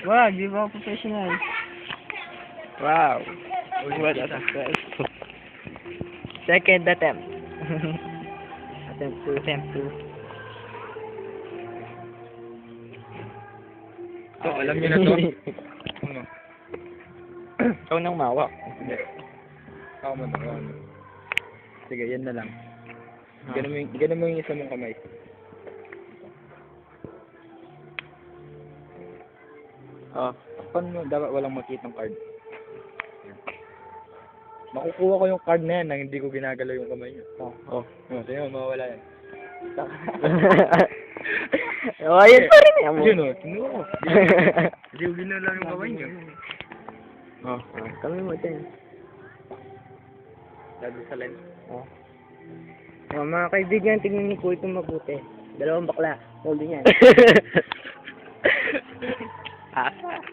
Wag, di ba ako professional? Wow. What a success. Second attempt. Attempt 2. So, alam niyo na to? Ano? Ikaw nang mawak. Hindi. Ako mo na. Sige, yan na lang. Ganun mo yung isa mong kamay. Oh. Takpan mo, dapat walang makitang card. Yan. Makukuha ko yung card na yan nang hindi ko ginagalaw yung kamay niyo. Oh. Tingnan mo, mawawala yan. Oh, ayun pa rin yan mo. Yun o, tingnan mo. Hindi ko ginalaw yung kamay niyo. Oh, kami mo din. Lalo sa lens. Oh. Oh, mga kaibigan, tingnan niyo po ito mabuti. Dalawang bakla. Holding yan. Asa?